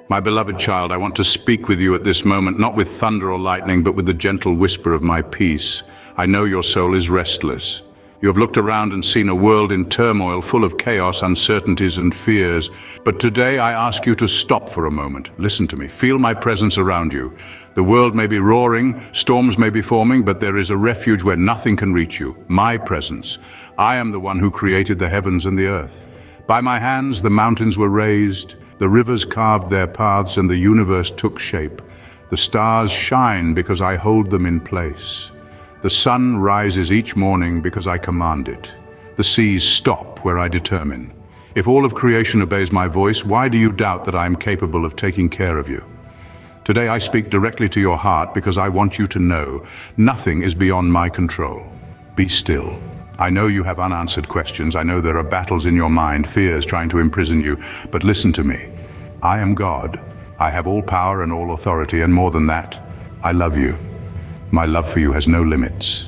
My beloved child, I want to speak with you at this moment, not with thunder or lightning, but with the gentle whisper of my peace. I know your soul is restless. You have looked around and seen a world in turmoil, full of chaos, uncertainties, and fears. But today I ask you to stop for a moment. Listen to me. Feel my presence around you. The world may be roaring, storms may be forming, but there is a refuge where nothing can reach you. My presence. I am the one who created the heavens and the earth. By my hands the mountains were raised, the rivers carved their paths, and the universe took shape. The stars shine because I hold them in place. The sun rises each morning because I command it. The seas stop where I determine. If all of creation obeys my voice, why do you doubt that I am capable of taking care of you? Today I speak directly to your heart because I want you to know nothing is beyond my control. Be still. I know you have unanswered questions. I know there are battles in your mind, fears trying to imprison you. But listen to me. I am God. I have all power and all authority, and more than that, I love you. My love for you has no limits.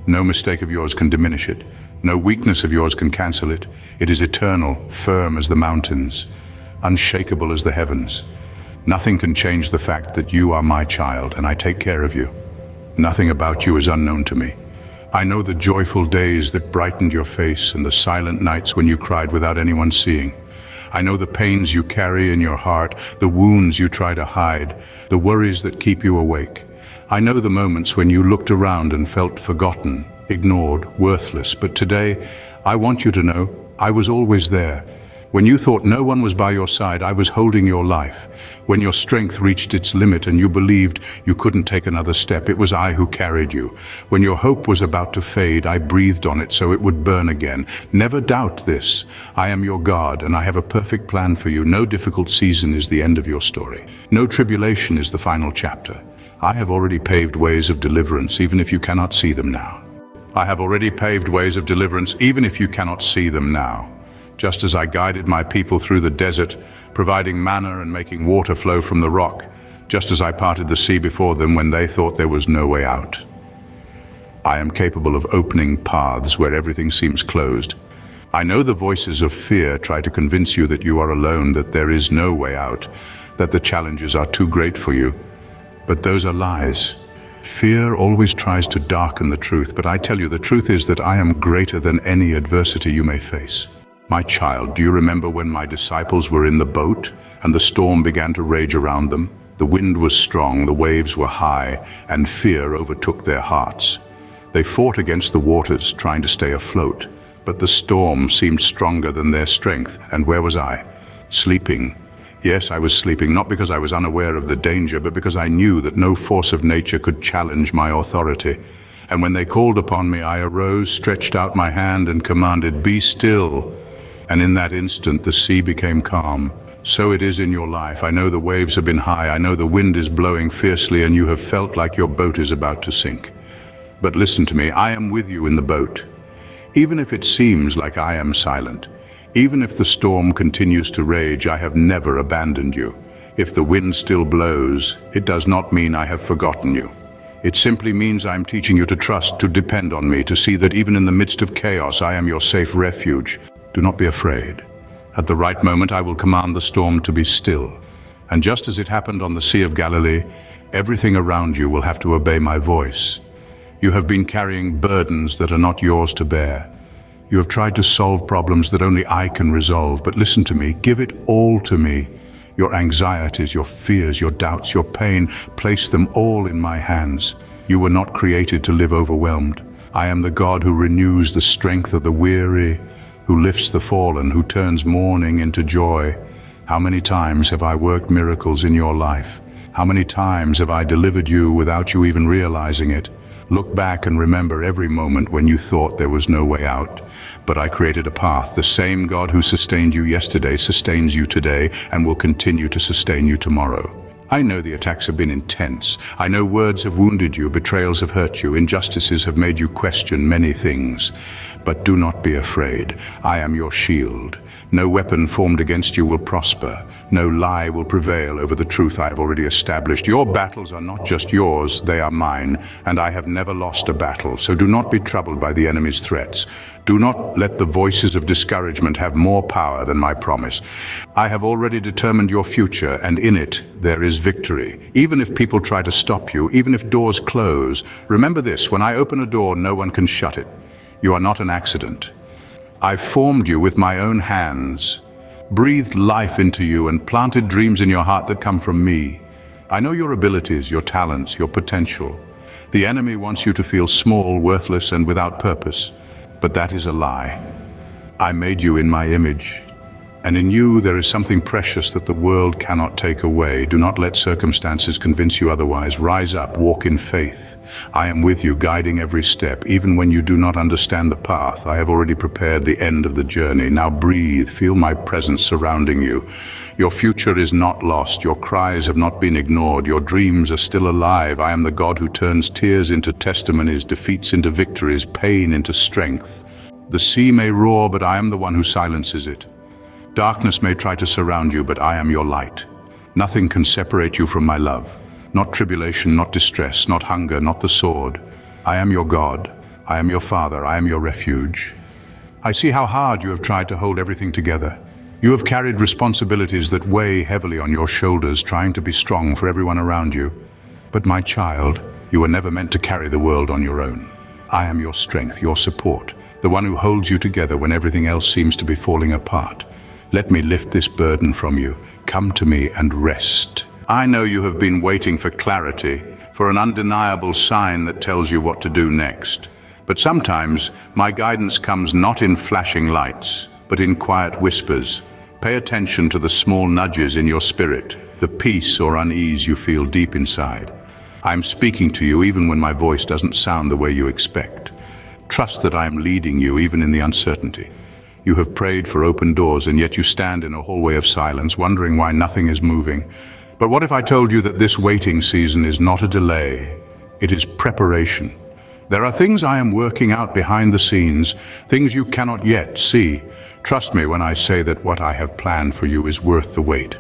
No mistake of yours can diminish it. No weakness of yours can cancel it. It is eternal, firm as the mountains, unshakable as the heavens. Nothing can change the fact that you are my child and I take care of you. Nothing about you is unknown to me. I know the joyful days that brightened your face and the silent nights when you cried without anyone seeing. I know the pains you carry in your heart, the wounds you try to hide, the worries that keep you awake. I know the moments when you looked around and felt forgotten, ignored, worthless. But today, I want you to know I was always there. When you thought no one was by your side, I was holding your life. When your strength reached its limit and you believed you couldn't take another step, it was I who carried you. When your hope was about to fade, I breathed on it so it would burn again. Never doubt this. I am your God and I have a perfect plan for you. No difficult season is the end of your story. No tribulation is the final chapter. I have already paved ways of deliverance, even if you cannot see them now. I have already paved ways of deliverance, even if you cannot see them now. Just as I guided my people through the desert, providing manna and making water flow from the rock, just as I parted the sea before them when they thought there was no way out. I am capable of opening paths where everything seems closed. I know the voices of fear try to convince you that you are alone, that there is no way out, that the challenges are too great for you. But those are lies. Fear always tries to darken the truth, but I tell you the truth is that I am greater than any adversity you may face. My child, do you remember when my disciples were in the boat and the storm began to rage around them? The wind was strong, the waves were high, and fear overtook their hearts. They fought against the waters, trying to stay afloat, but the storm seemed stronger than their strength. And where was I? Sleeping. Yes, I was sleeping, not because I was unaware of the danger, but because I knew that no force of nature could challenge my authority. And when they called upon me, I arose, stretched out my hand, and commanded, "Be still." And in that instant, the sea became calm. So it is in your life. I know the waves have been high. I know the wind is blowing fiercely, and you have felt like your boat is about to sink. But listen to me, I am with you in the boat. Even if it seems like I am silent, even if the storm continues to rage, I have never abandoned you. If the wind still blows, it does not mean I have forgotten you. It simply means I am teaching you to trust, to depend on me, to see that even in the midst of chaos, I am your safe refuge. Do not be afraid. At the right moment, I will command the storm to be still. And just as it happened on the Sea of Galilee, everything around you will have to obey my voice. You have been carrying burdens that are not yours to bear. You have tried to solve problems that only I can resolve, but listen to me, give it all to me. Your anxieties, your fears, your doubts, your pain, place them all in my hands. You were not created to live overwhelmed. I am the God who renews the strength of the weary, who lifts the fallen, who turns mourning into joy. How many times have I worked miracles in your life? How many times have I delivered you without you even realizing it? Look back and remember every moment when you thought there was no way out. But I created a path. The same God who sustained you yesterday sustains you today and will continue to sustain you tomorrow. I know the attacks have been intense. I know words have wounded you, betrayals have hurt you, injustices have made you question many things. But do not be afraid. I am your shield. No weapon formed against you will prosper. No lie will prevail over the truth I have already established. Your battles are not just yours, they are mine, and I have never lost a battle. So do not be troubled by the enemy's threats. Do not let the voices of discouragement have more power than my promise. I have already determined your future, and in it there is victory. Even if people try to stop you, even if doors close, remember this: when I open a door, no one can shut it. You are not an accident. I formed you with my own hands, breathed life into you, and planted dreams in your heart that come from me. I know your abilities, your talents, your potential. The enemy wants you to feel small, worthless, and without purpose. But that is a lie. I made you in my image, and in you there is something precious that the world cannot take away. Do not let circumstances convince you otherwise. Rise up, walk in faith. I am with you, guiding every step. Even when you do not understand the path, I have already prepared the end of the journey. Now breathe, feel my presence surrounding you. Your future is not lost. Your cries have not been ignored. Your dreams are still alive. I am the God who turns tears into testimonies, defeats into victories, pain into strength. The sea may roar, but I am the one who silences it. Darkness may try to surround you, but I am your light. Nothing can separate you from my love. Not tribulation, not distress, not hunger, not the sword. I am your God. I am your Father. I am your refuge. I see how hard you have tried to hold everything together. You have carried responsibilities that weigh heavily on your shoulders, trying to be strong for everyone around you. But my child, you were never meant to carry the world on your own. I am your strength, your support, the one who holds you together when everything else seems to be falling apart. Let me lift this burden from you. Come to me and rest. I know you have been waiting for clarity, for an undeniable sign that tells you what to do next. But sometimes my guidance comes not in flashing lights, but in quiet whispers. Pay attention to the small nudges in your spirit, the peace or unease you feel deep inside. I'm speaking to you even when my voice doesn't sound the way you expect. Trust that I am leading you even in the uncertainty. You have prayed for open doors, and yet you stand in a hallway of silence, wondering why nothing is moving. But what if I told you that this waiting season is not a delay? It is preparation. There are things I am working out behind the scenes, things you cannot yet see. Trust me when I say that what I have planned for you is worth the wait.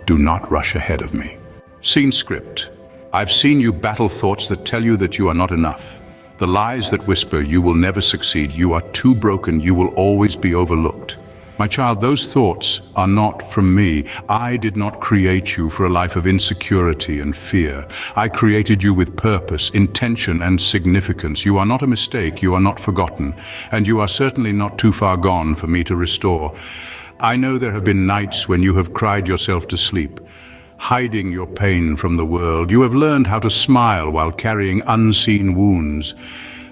Do not rush ahead of me. Scene script. I've seen you battle thoughts that tell you that you are not enough. The lies that whisper you will never succeed, you are too broken, you will always be overlooked. My child, those thoughts are not from me. I did not create you for a life of insecurity and fear. I created you with purpose, intention, and significance. You are not a mistake, you are not forgotten, and you are certainly not too far gone for me to restore. I know there have been nights when you have cried yourself to sleep, hiding your pain from the world. You have learned how to smile while carrying unseen wounds.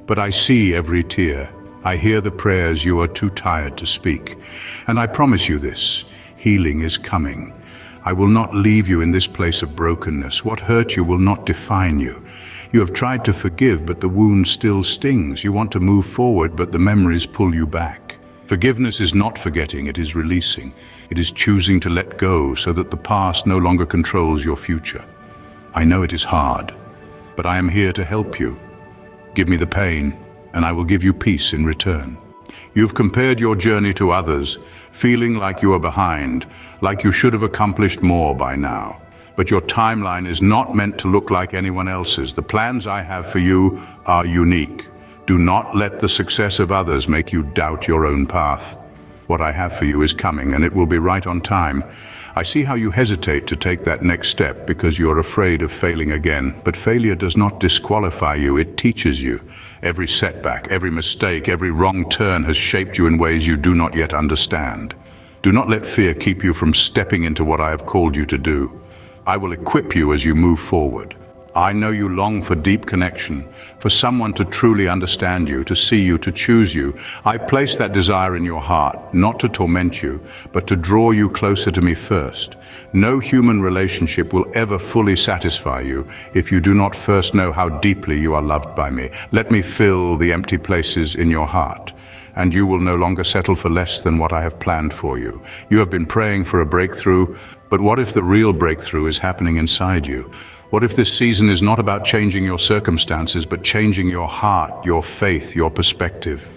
But I see every tear. I hear the prayers you are too tired to speak. And I promise you this: healing is coming. I will not leave you in this place of brokenness. What hurt you will not define you. You have tried to forgive, but the wound still stings. You want to move forward, but the memories pull you back. Forgiveness is not forgetting, it is releasing. It is choosing to let go so that the past no longer controls your future. I know it is hard, but I am here to help you. Give me the pain, and I will give you peace in return. You've compared your journey to others, feeling like you are behind, like you should have accomplished more by now. But your timeline is not meant to look like anyone else's. The plans I have for you are unique. Do not let the success of others make you doubt your own path. What I have for you is coming, and it will be right on time. I see how you hesitate to take that next step because you are afraid of failing again. But failure does not disqualify you, it teaches you. Every setback, every mistake, every wrong turn has shaped you in ways you do not yet understand. Do not let fear keep you from stepping into what I have called you to do. I will equip you as you move forward. I know you long for deep connection, for someone to truly understand you, to see you, to choose you. I place that desire in your heart, not to torment you, but to draw you closer to me first. No human relationship will ever fully satisfy you if you do not first know how deeply you are loved by me. Let me fill the empty places in your heart, and you will no longer settle for less than what I have planned for you. You have been praying for a breakthrough, but what if the real breakthrough is happening inside you? What if this season is not about changing your circumstances, but changing your heart, your faith, your perspective?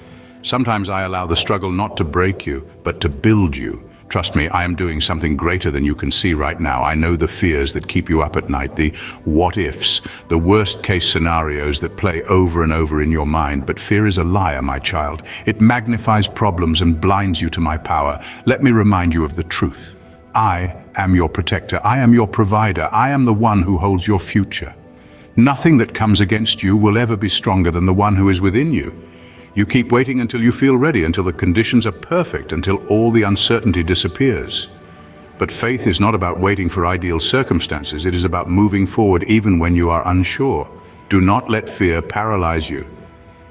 Sometimes I allow the struggle not to break you, but to build you. Trust me, I am doing something greater than you can see right now. I know the fears that keep you up at night, the what-ifs, the worst-case scenarios that play over and over in your mind. But fear is a liar, my child. It magnifies problems and blinds you to my power. Let me remind you of the truth. I am your protector. I am your provider. I am the one who holds your future. Nothing that comes against you will ever be stronger than the one who is within you. You keep waiting until you feel ready, until the conditions are perfect, until all the uncertainty disappears. But faith is not about waiting for ideal circumstances. It is about moving forward even when you are unsure. Do not let fear paralyze you.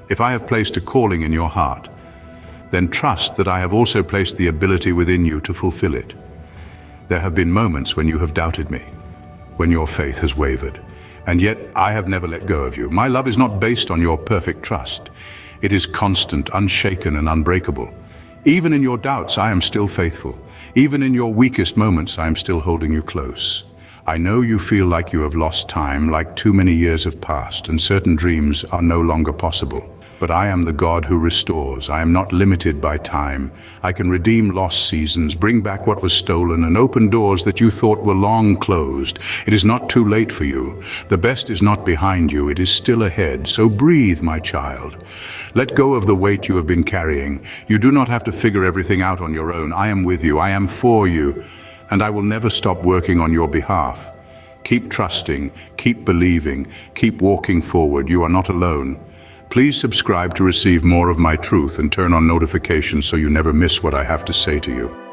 If I have placed a calling in your heart, then trust that I have also placed the ability within you to fulfill it. There have been moments when you have doubted me, when your faith has wavered, and yet I have never let go of you. My love is not based on your perfect trust. It is constant, unshaken, and unbreakable. Even in your doubts, I am still faithful. Even in your weakest moments, I am still holding you close. I know you feel like you have lost time, like too many years have passed, and certain dreams are no longer possible. But I am the God who restores. I am not limited by time. I can redeem lost seasons, bring back what was stolen, and open doors that you thought were long closed. It is not too late for you. The best is not behind you. It is still ahead. So breathe, my child. Let go of the weight you have been carrying. You do not have to figure everything out on your own. I am with you. I am for you. And I will never stop working on your behalf. Keep trusting, keep believing, keep walking forward. You are not alone. Please subscribe to receive more of my truth and turn on notifications so you never miss what I have to say to you.